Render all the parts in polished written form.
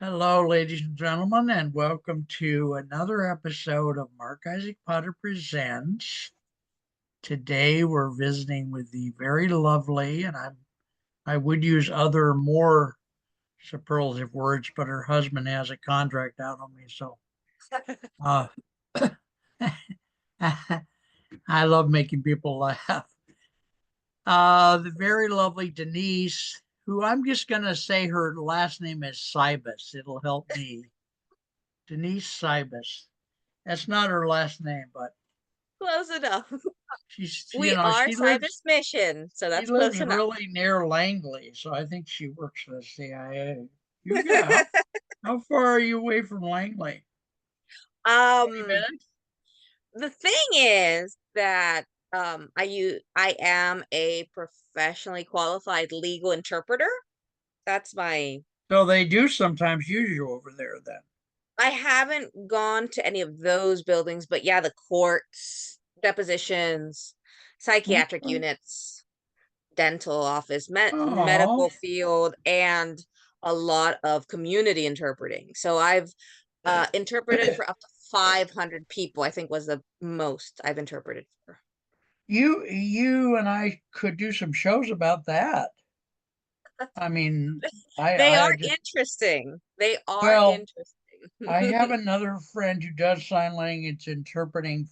Hello, ladies and gentlemen, and welcome to another episode of Mark Isaac Potter Presents. Today we're visiting with the very lovely, and I would use other more superlative words, but her husband has a contract out on me, so uh, I love making people laugh. The very lovely Denise, who I'm just gonna say her last name is Cibus. It'll help me. Denise Cibus. That's not her last name, but Close enough. she's We are Cibus Mission, so she that's lives close enough. really near Langley, so I think she works for the CIA. You yeah, how far are you away from Langley? 20 um, minutes? the thing is that I am a professionally qualified legal interpreter. That's my So they do sometimes use you over there then. I haven't gone to any of those buildings, but yeah, the courts, depositions, psychiatric units, dental office, Oh, medical field, and a lot of community interpreting. So I've interpreted for up to 500 people, I think was the most I've interpreted for. you and I could do some shows about that. I mean, They I are just interesting. They are well, I have interesting. another friend who does sign language interpreting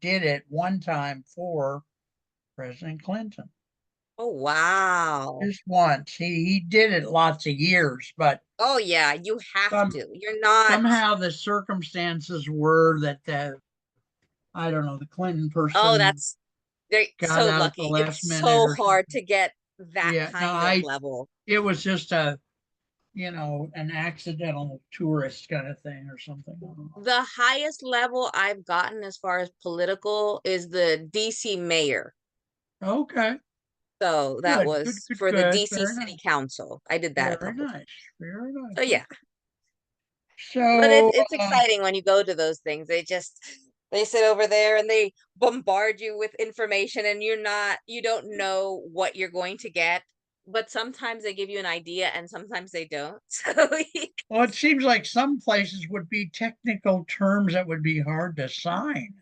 did it one time for President Clinton. Oh, wow. Just once. He did it lots of years, but Oh, yeah, you have some to. You're not. somehow the circumstances were that I don't know, the Clinton Oh, person that's they're got so out at the lucky. It's last minute so or hard something. to get that Yeah, no, kind of I level. it was just an accidental tourist kind of thing or something. I don't know. The highest level I've gotten as far as political is the DC mayor. Okay, So that good, good, was good, for the good. DC Very City nice. Council. I did that a Very couple nice. times. Very nice. So yeah, Okay. but So, it's exciting when you go to those things. They sit over there and they bombard you with information, and you don't know what you're going to get. But sometimes they give you an idea, and sometimes they don't. So well, it seems like some places would be technical terms that would be hard to sign,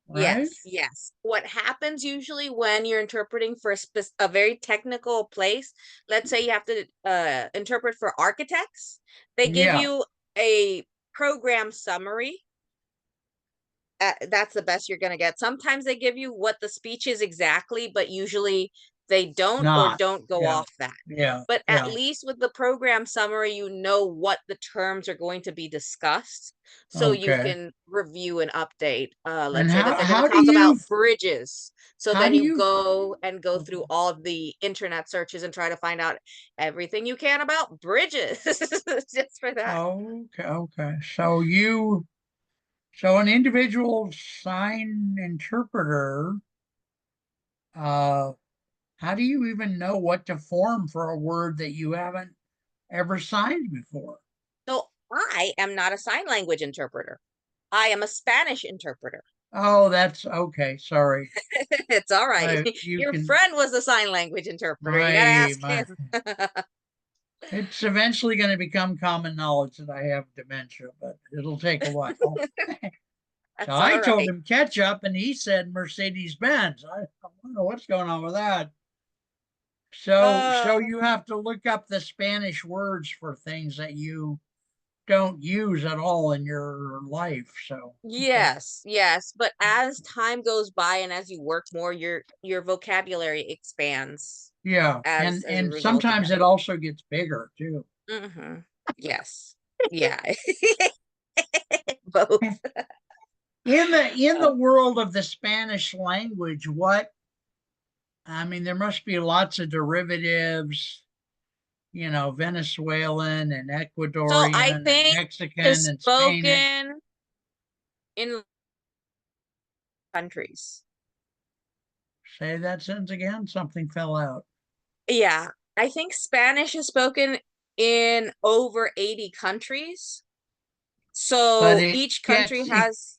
right? yes, yes. What happens usually when you're interpreting for a very technical place, let's say you have to interpret for architects, they give Yeah, you a program summary. That's the best you're going to get. Sometimes they give you what the speech is exactly, but usually they don't or not. don't go Yeah, off that. yeah, But at yeah. least with the program summary, you know what the terms are going to be discussed. So you Okay. can review and update. And Let's say that they're going to how do talk you about bridges. So how then do you you go through okay, all of the internet searches and try to find out everything you can about bridges just for that. okay. So an individual sign interpreter, uh, how do you even know what to form for a word that you haven't ever signed before? So I am not a sign language interpreter. I am a Spanish interpreter. Oh, that's okay. Sorry. It's all right. You Your can friend was a sign language interpreter. You got to my ask my him. it's eventually going to become common knowledge that I have dementia, but it'll take a while. So That's I all told right. him ketchup, and he said Mercedes Benz. I don't know what's going on with that. So Uh, you have to look up the Spanish words for things that you don't use at all in your life. So okay, yes, yes. But as time goes by and as you work more, your vocabulary expands yeah, as a and result of sometimes that. it also gets bigger too. Yes. Yeah. Both. In the world of the Spanish language, what I mean, there must be lots of derivatives, Venezuelan and So I Ecuadorian and think Mexican is and Spanish. spoken in countries. Say that sentence again. Something fell out. Yeah, I think Spanish is spoken in over 80 countries. But So it each country gets, has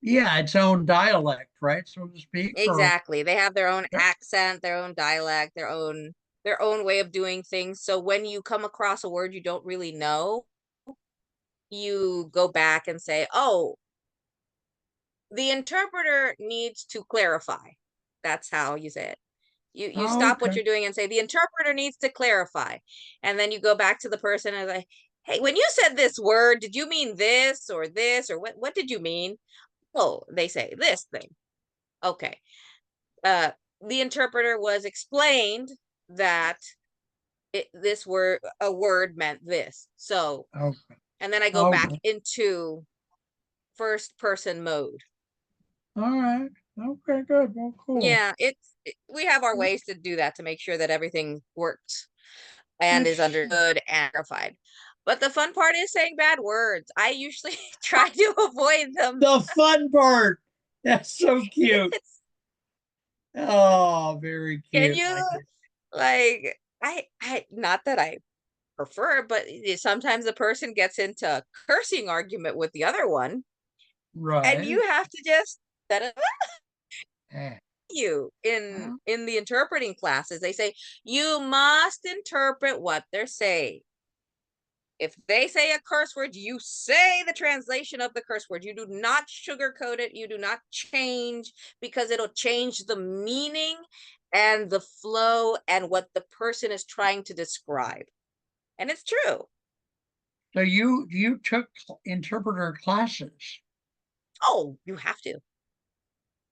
yeah, its own dialect, right? So to speak. Or exactly. They have their own accent, their own dialect, their own. their own way of doing things. So when you come across a word you don't really know, you go back and say, "Oh, the interpreter needs to clarify." That's how you say it. You Oh, stop what okay. you're doing and say, "The interpreter needs to clarify." And then you go back to the person and like, "Hey, when you said this word, did you mean this or this, or what did you mean?" "Oh," they say, "this thing." "Okay. Uh the interpreter was explained that this word a word meant this." So, Okay. and then I go back Okay. into first person mode. All right. Okay, good. Well, cool. Yeah, we have our ways to do that to make sure that everything works and is It's understood and verified. But the fun part is saying bad words. I usually try to avoid them. the fun part. That's so cute. It's, Oh, very can cute. you Like it. like I not that I prefer, but sometimes the person gets into a cursing argument with the other one, and Right. you have to just set it up. Eh, You well, in the interpreting classes, they say you must interpret what they're saying. If they say a curse word, you say the translation of the curse word. You do not sugarcoat it. You do not change, because it'll change the meaning and the flow and what the person is trying to describe. And it's true. so you took interpreter classes. Oh, you have to.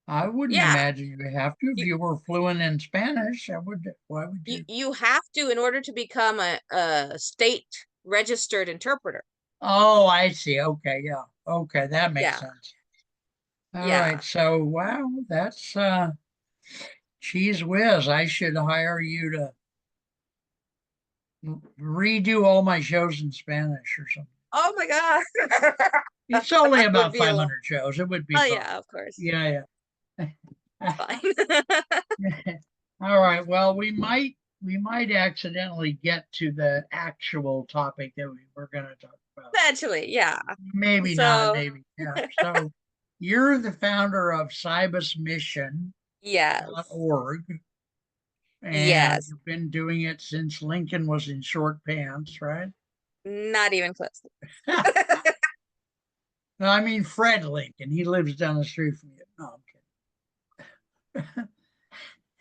I wouldn't Yeah. imagine you have to if You you were fluent in Spanish. I would. Why would you, you? you have to in order to become a state registered interpreter. Oh, I see. Okay, yeah. Okay, that makes Yeah. sense. All right. Yeah. So, wow, that's cheese whiz. I should hire you to redo all my shows in Spanish or something. Oh my God. It's only That would about be a lot. 500 shows. It would be Oh fun. yeah, of course. Yeah, It's yeah. fine. All right. Well, we might accidentally get to the actual topic that we were going to talk about. Essentially, yeah. Maybe not, So, maybe. Yeah. So you're the founder of yes. cibusmission.org, and Yes. you've been doing it since Lincoln was in short pants, right? Not even close. No, I mean Fred Lincoln. He lives down the street from you. No, I'm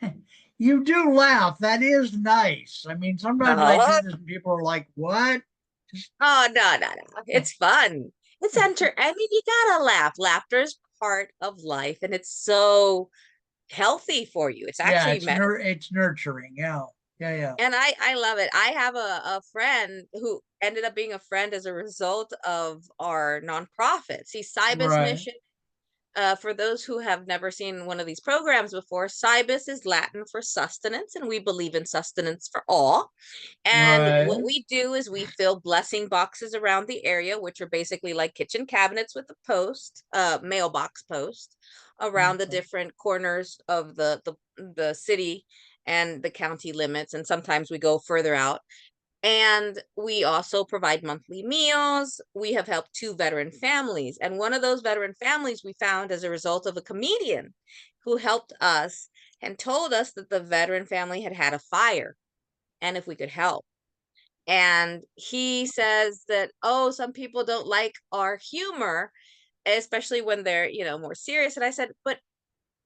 kidding. You do laugh. That is nice. I mean, sometimes I No. do this and people are like, what? Just, Oh, no. It's fun. I mean, you gotta laugh. Laughter is part of life, and it's so healthy for you. It's yeah, actually medicine. it's nurturing. Yeah. Yeah, yeah. And I love it. I have a friend who ended up being a friend as a result of our nonprofit. See, Cibus Right. Mission, for those who have never seen one of these programs before, Cibus is Latin for sustenance, and we believe in sustenance for all. And what Right. we do is we fill blessing boxes around the area, which are basically like kitchen cabinets with a post, mailbox post around the Okay. different corners of the city and the county limits. And sometimes we go further out. And we also provide monthly meals. We have helped two veteran families. And one of those veteran families we found as a result of a comedian who helped us and told us that the veteran family had had a fire and if we could help. And he says that, oh, some people don't like our humor, especially when they're, more serious. And I said, but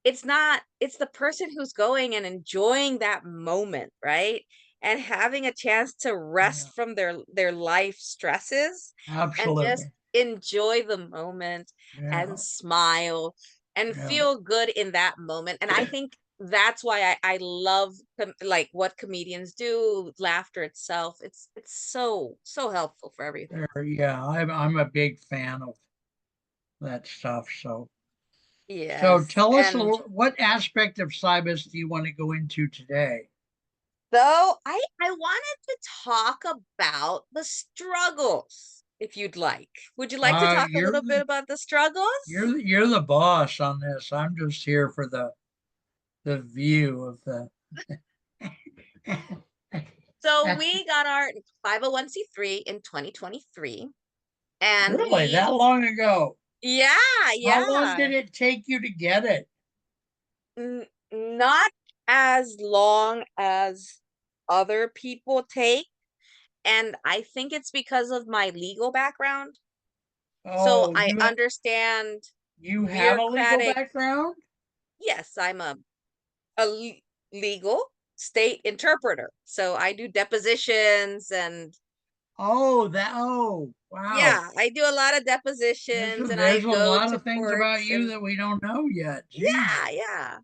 it's not, it's the person who's going and enjoying that moment, right? And having a chance to Yeah. rest from their life stresses and just Absolutely. enjoy the moment and Yeah. smile and Yeah. feel good in that moment. And I think that's why I love like what comedians do, laughter itself. It's so helpful for everything. Yeah. I'm a big fan of that stuff. So Yes. tell us a And little, what aspect of Cibus do you want to go into today? so I wanted to talk about the struggles, if you'd like. Would you like to talk a You're little bit the about the struggles? you're the boss on this. I'm just here for the view of the. So we got our 501(c)(3) in 2023, and Really, that long ago? yeah, How long yeah. did it take you to get it? Not as long as other people take. And I think it's because of my legal background. So Oh, I understand you have a legal bureaucratic. background? Yes, I'm a legal state interpreter. So I do depositions and Oh, wow. yeah, I do a lot of depositions and I There's a go lot to of things about courts you and that we don't know yet. Jesus. yeah, yeah.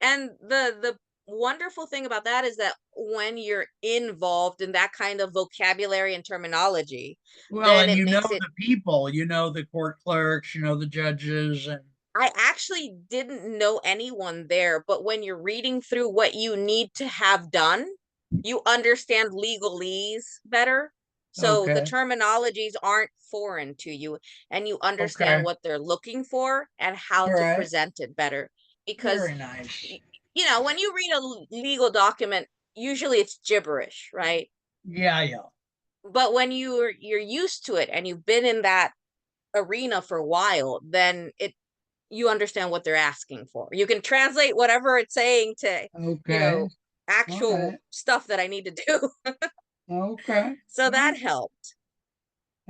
And the wonderful thing about that is that when you're involved in that kind of vocabulary and terminology, Well, then and it you know makes it. the people, you know the court clerks, you know the judges, and I actually didn't know anyone there, but when you're reading through what you need to have done, you understand legalese better. So the okay, terminologies aren't foreign to you, and you understand okay, what they're looking for and how all to right, present it better. Because, very nice. y- when you read a legal document, usually it's gibberish, right? Yeah, yeah, But when you're used to it and you've been in that arena for a while, then you understand what they're asking for. You can translate whatever it's saying to, you okay, know, all actual right, stuff that I need to do. okay, So all that right, helped.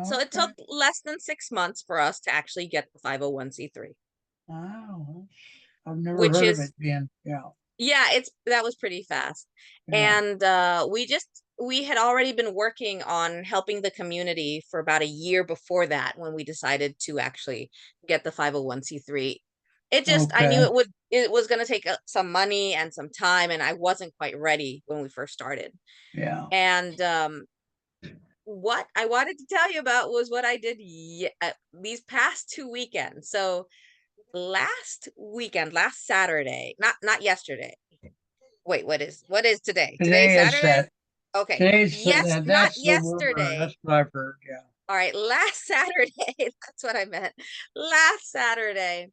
So it took okay. less than 6 months for us to actually get the 501c3, Wow, I've never which heard of it is, being, yeah, yeah, that was pretty fast. yeah, And we had already been working on helping the community for about a year before that when we decided to actually get the 501c3. I knew okay, it was going to take some money and some time, and I wasn't quite ready when we first started. yeah, And what I wanted to tell you about was what I did these past 2 weekends. So last weekend, last Saturday, not yesterday. Wait, what is today? Today's today is Saturday? that, Okay. today's, Yes, not that's the rumor, yesterday. that's what I've heard, yeah, All right, last Saturday, that's what I meant. Last Saturday,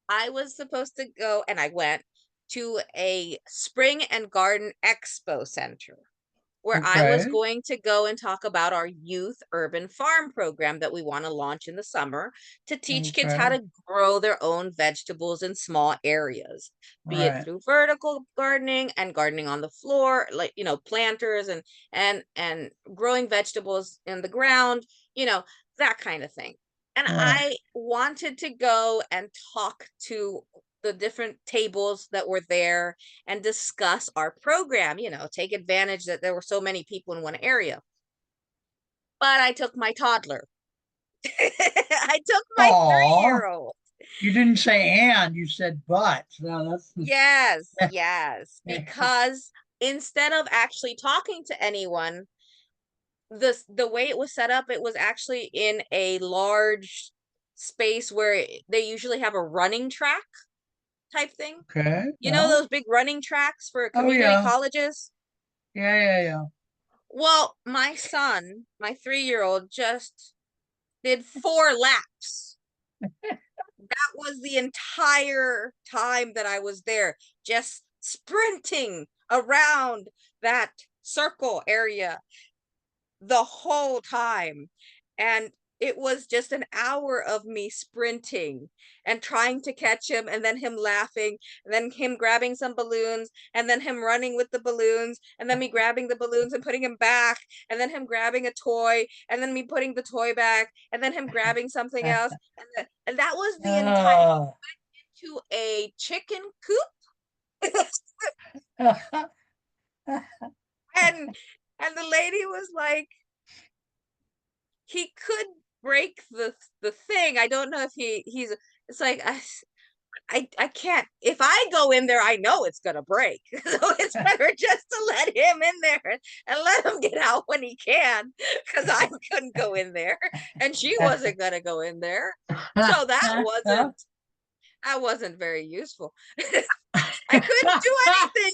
I was supposed to go and I went to a spring and garden expo center where I was okay, going to go and talk about our youth urban farm program that we want to launch in the summer to teach kids how okay, to grow their own vegetables in small areas, be it right, through vertical gardening and gardening on the floor, like, planters and growing vegetables in the ground, that kind of thing. And right, I wanted to go and talk to the different tables that were there and discuss our program, take advantage that there were so many people in one area. But I took my toddler. I took my three oh. year old. You didn't say and, you said but. No, that's Yes, yes. Because instead of actually talking to anyone, the way it was set up, it was actually in a large space where they usually have a running track type thing. okay. You know Yeah. those big running tracks for Oh community yeah. colleges? Yeah. Well, my son, my 3 year old, just did 4 laps. That was the entire time that I was there, just sprinting around that circle area the whole time. And it was just an hour of me sprinting and trying to catch him, and then him laughing, and then him grabbing some balloons, and then him running with the balloons, and then me grabbing the balloons and putting him back, and then him grabbing a toy, and then me putting the toy back, and then him grabbing something else. And that was the entire Oh. to a chicken coop. and and the lady was like, he could break the thing. I don't know if he's it's like I can't. If I go in there, I know it's gonna break. So it's better just to let him in there and let him get out when he can, because I couldn't go in there and she wasn't gonna go in there. So that wasn't very useful. I couldn't do anything.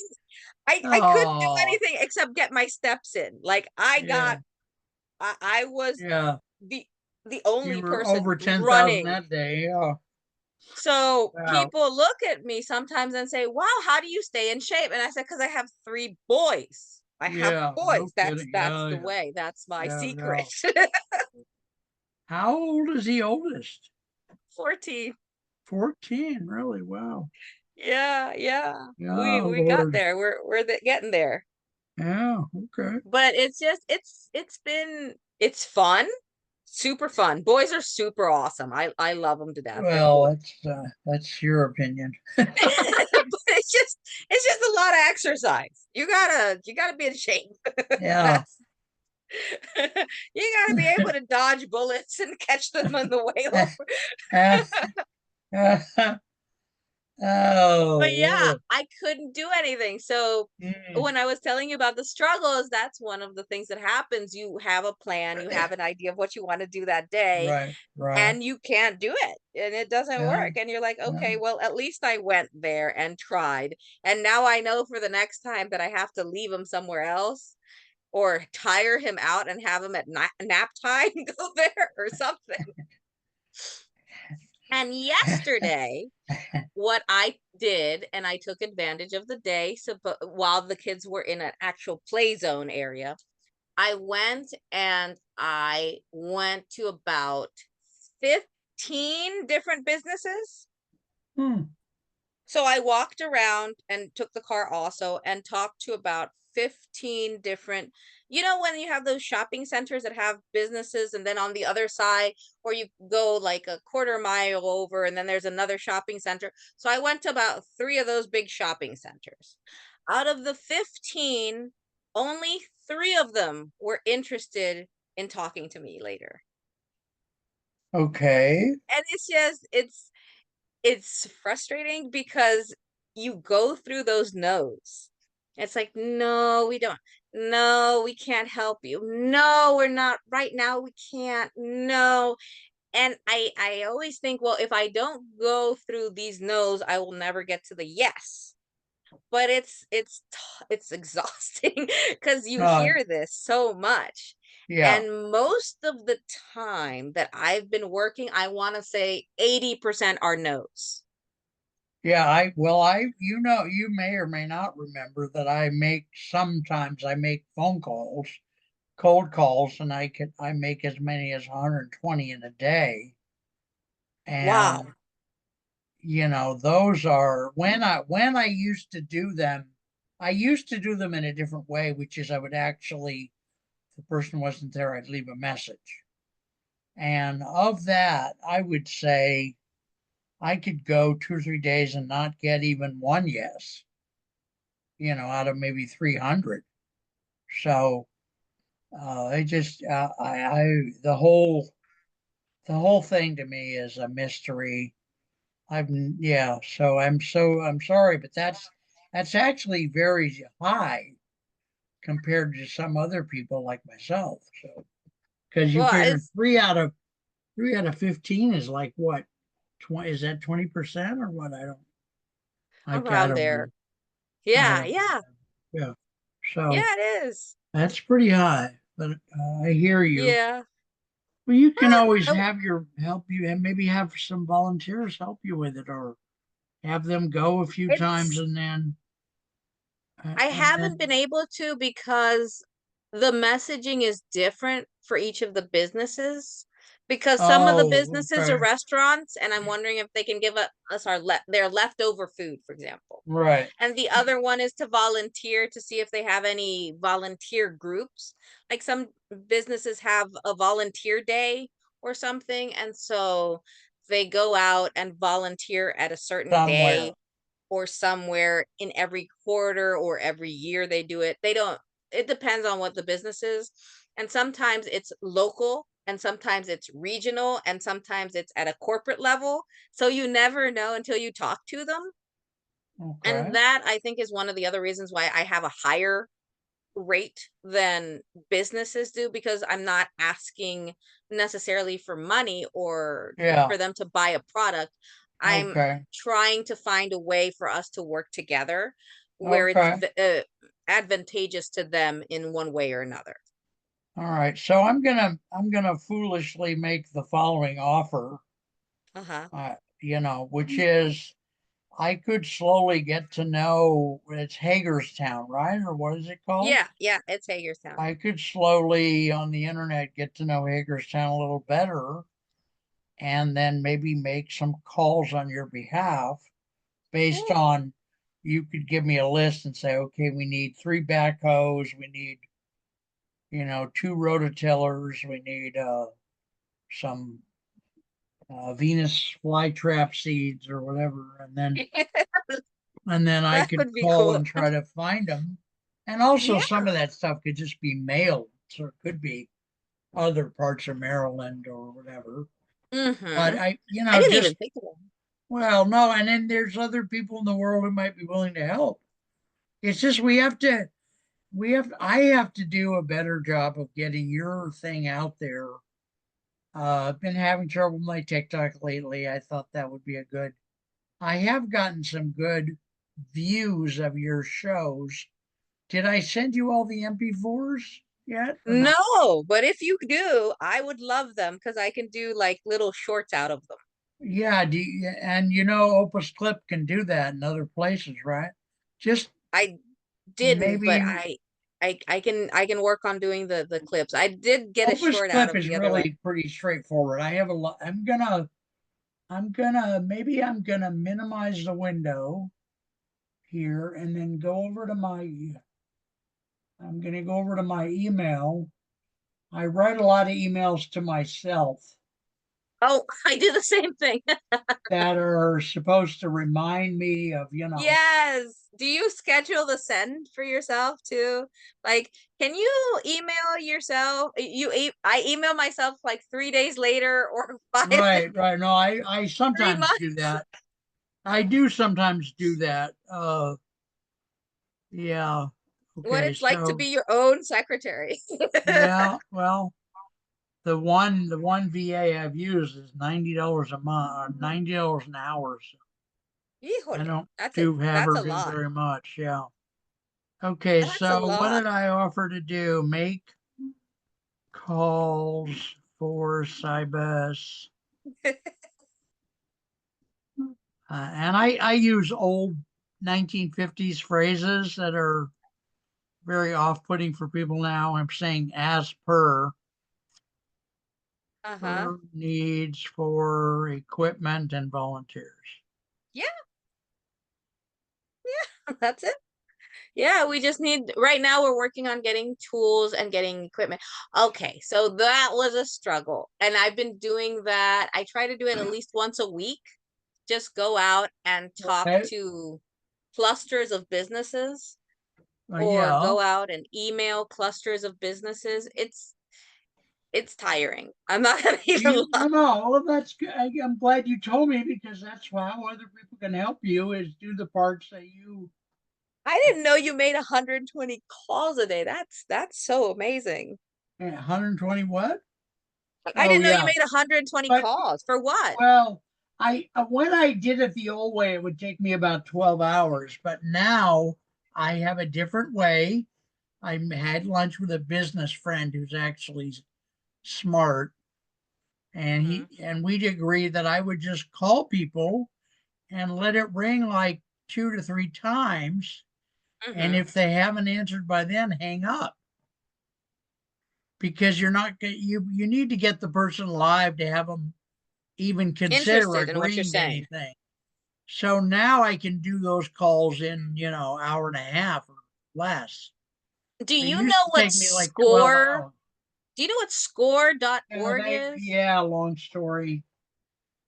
I couldn't do Oh, anything except get my steps in. Like yeah, I was yeah. the You only were person over 10,000 running. that day. Oh, So wow. people look at me sometimes and say, "Wow, how do you stay in shape?" And I said, "Because I have 3 boys. I have Yeah, no boys. That's kidding. that's Yeah, the yeah, way. That's my yeah, secret." yeah. How old is the oldest? 14. 14, really? Wow. Yeah, yeah. We Yeah, we got Lord. there. We're getting there. Yeah. Okay. But it's just it's fun, super fun. Boys are super awesome. I love them to death. They're Well, cool. that's your opinion. But it's just a lot of exercise. You gotta be in shape. Yeah. That's you gotta be able to dodge bullets and catch them on the way over. But yeah, Oh, I couldn't do anything. So mm, when I was telling you about the struggles, that's one of the things that happens. You have a plan, you have an idea of what you want to do that day, right, right. and you can't do it, and it doesn't Yeah, work. And you're like, yeah. okay, well, at least I went there and tried. And now I know for the next time that I have to leave him somewhere else or tire him out and have him at nap time go there or something. And yesterday, what I did, and I took advantage of the day, so but while the kids were in an actual play zone area, I went to about 15 different businesses. Hmm. So I walked around and took the car also and talked to about 15 different, when you have those shopping centers that have businesses and then on the other side, or you go like a quarter mile over and then there's another shopping center. So I went to about three of those big shopping centers. Out of the 15, only three of them were interested in talking to me later. Okay. And it's frustrating because you go through those no's. It's like, no, we don't. No, we can't help you. No, we're not right now. We can't. No. And I always think, well, if I don't go through these no's, I will never get to the yes. But it's exhausting because you Uh, hear this so much. yeah. And most of the time that I've been working, I want to say 80% are no's. Yeah, you may or may not remember that sometimes I make phone calls, cold calls, and I make as many as 120 in a day. And Wow. those are when I used to do them, I used to do them in a different way, which is I would actually, if the person wasn't there, I'd leave a message. And of that, I would say I could go 2 or 3 days and not get even one yes, out of maybe 300. So I just the whole thing to me is a mystery. I've Yeah, so I'm sorry, but that's actually very high compared to some other people like myself. So because you Well, figure it's three out of 15 is like what, 20, is that 20% or what? I around don't there. know. I Yeah, don't yeah. Yeah. Yeah, So it is. that's pretty high, but I hear you. Yeah. Well, you can Ah, always have your help you and maybe have some volunteers help you with it, or have them go a few times it's and then I and haven't been then able to because the messaging is different for each of the businesses. Because some of the oh, businesses are okay. restaurants, and I'm wondering if they can give us their leftover food, for example. Right. And the other one is to volunteer to see if they have any volunteer groups. Like some businesses have a volunteer day or something, and so they go out and volunteer at a certain day Somewhere. or somewhere in every quarter or every year they do it. They don't It depends on what the business is. And sometimes it's local and sometimes it's regional and sometimes it's at a corporate level. So you never know until you talk to them. And Okay. that I think is one of the other reasons why I have a higher rate than businesses do because I'm not asking necessarily for money or Yeah. for them to buy a product. I'm Okay. trying to find a way for us to work together where it's Okay. advantageous to them in one way or another. All right. So I'm gonna foolishly make the following offer, Uh-huh. which is I could slowly get to know it's Hagerstown, right? Or what is it called? Yeah, yeah, it's Hagerstown. I could slowly on the internet get to know Hagerstown a little better and then maybe make some calls on your behalf based Cool. on you could give me a list and say, okay, we need 3 backhoes, we need, 2 rototillers, we need some Venus flytrap seeds or whatever, and then I That could would be call cool. and try to find them. And also, Yeah. some of that stuff could just be mailed, so it could be other parts of Maryland or whatever. But Mm-hmm. I, I didn't even just think of that. well, no, and then there's other people in the world who might be willing to help. It's just I have to do a better job of getting your thing out there. I've been having trouble with my TikTok lately. I thought that would be a good. I have gotten some good views of your shows. Did I send you all the MP4s yet or not? No, but if you do, I would love them because I can do like little shorts out of them. Yeah, and opusclip can do that in other places, right? Just I didn't, but maybe I can work on doing the clips. I did get a short out opusclip of is the other one. really pretty straightforward. I have a lot. I'm gonna minimize the window here and then I'm gonna go over to my email. I write a lot of emails to myself Oh, I do the same thing. that are supposed to remind me of, Yes. Do you schedule the send for yourself too? Like, can you email yourself? I email myself like 3 days later or five, right, right. No, I three sometimes do months. that. I do sometimes do that. Yeah. What Okay, it's like to so be your own secretary. yeah, well, the one VA I've used is $90 a month or $90 an hour. So I Híjole, don't that's a do have that's her a do lot. very much. Yeah. Okay, That's a so what lot. did I offer to do? Make calls for Cibus. And I use old 1950s phrases that are very off-putting for people now. I'm saying as Uh-huh. per needs for equipment and volunteers. Yeah, that's it. Yeah, we just need right now we're working on getting tools and getting equipment. Okay, so that was a struggle. And I've been doing that. I try to do it at least once a week. Just go out and talk Okay. to clusters of businesses or Yeah. go out and email clusters of businesses. It's tiring. I'm not gonna even You, lie. no, no, well, that's good. I'm glad you told me because that's how other people can help you is do the parts that you I didn't know you made 120 calls a day. That's so amazing. 120 what? I Oh didn't know you yeah. made 120 But calls. For what? well, I when I did it the old way, it would take me about 12 hours. But now I have a different way. I had lunch with a business friend who's actually smart, and Hmm. we'd agreed that I would just call people and let it ring like 2 to 3 times. And Hmm. if they haven't answered by then, hang up because you're not you need to get the person live to have them even consider Interested in what you're agreeing to saying. anything. So now I can do those calls in, hour and a half or less. Do It you used know to what take me like 12 score? hours. Do you know what score dot Yeah, org is? long story.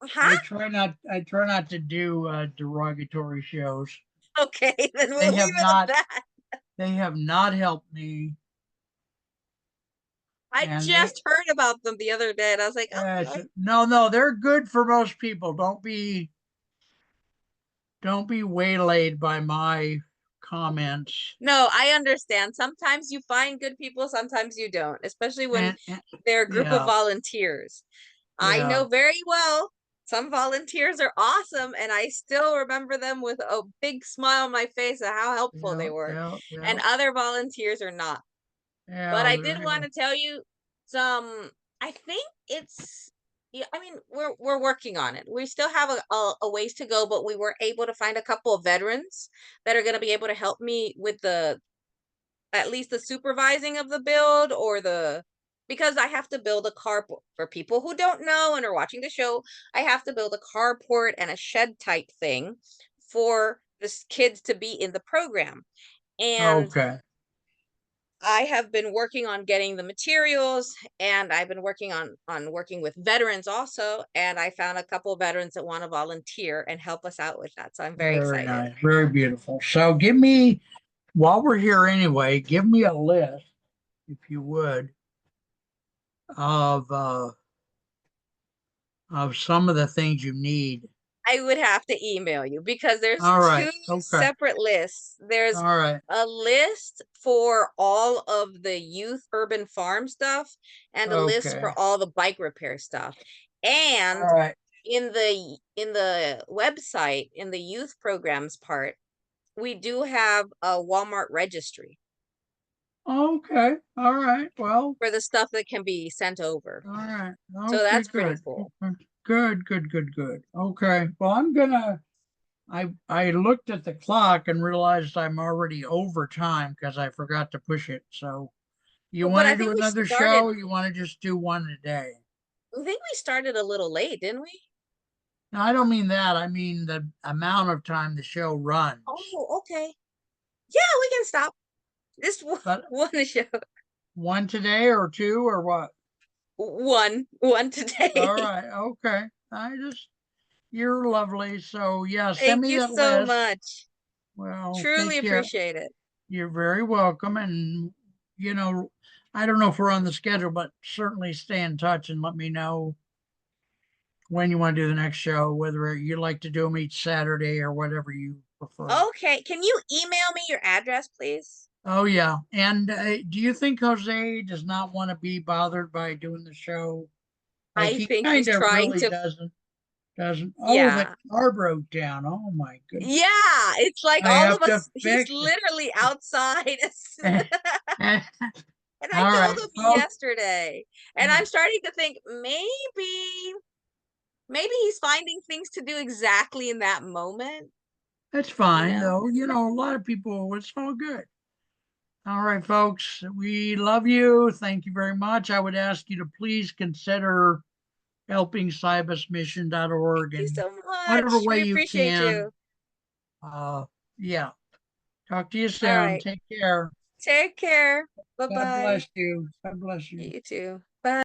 Huh? I try not to do derogatory shows. Okay, then They we'll leave have it at not that. they have not helped me, I and just heard about them the other day and I was like, okay. no, they're good for most people. Don't be waylaid by my comments. No, I understand. Sometimes you find good people, sometimes you don't, especially when And they're a group of yeah, volunteers. I yeah, know very well some volunteers are awesome, and I still remember them with a big smile on my face of how helpful yeah, they were. yeah, yeah, And other volunteers are not. But yeah, I did want to tell you some, I think it's, yeah, I mean, we're working on it. We still have a ways to go, but we were able to find a couple of veterans that are going to be able to help me with the at least the supervising of the build or the because I have to build a carport for people who don't know and are watching the show. I have to build a carport and a shed type thing for kids to be in the program. And Okay. I have been working on getting the materials, and I've been working on working with veterans also, and I found a couple of veterans that want to volunteer and help us out with that. So I'm very Very excited. nice. Very beautiful. So give me, while we're here anyway, give me a list, if you would, of uh of some of the things you need. I would have to email you because there's All right. two Okay. separate lists. There's All right. a list for all of the youth urban farm stuff and a list Okay. for all the bike repair stuff. All And right. in the website, in the youth programs part, we do have a Walmart registry Okay. All right. Well, for the stuff that can be sent over. all right. So Okay, that's pretty good. cool. Good, good, good, good. Okay. Well, I looked at the clock and realized I'm already over time because I forgot to push it. So you But want I to do think we another show? started Or you want to just do one a day? I think we started a little late, didn't we? No, I don't mean that. I mean the amount of time the show runs. Oh, okay. Yeah, we can stop. This But one show. one today or two or what? One today. All right. Okay. You're lovely. So yeah, send Thank me you that so list. much. Well, Truly take care. appreciate it. You're very welcome. And, you know, I don't know if we're on the schedule, but certainly stay in touch and let me know when you want to do the next show, whether you like to do them each Saturday or whatever you prefer. Okay, can you email me your address, please? Oh, yeah. And do you think Jose does not want to be bothered by doing the show? Like I he think kind he's of trying really to, doesn't. Oh, the yeah. car broke down. Oh my goodness. Yeah, it's like I all have of to us, he's fix it. literally outside. And I All told right, him folks. yesterday, and I'm starting to think maybe he's finding things to do exactly in that moment, That's you fine, know? though. You know, a lot of people, it's all good. All right, folks, we love you. Thank you very much. I would ask you to please consider helping cibusmission.org Thank you in so whatever much. way We you appreciate can. you. Yeah. Talk to you All soon. right. Take care. Take care. God Bye-bye. bless you. God bless you. You too.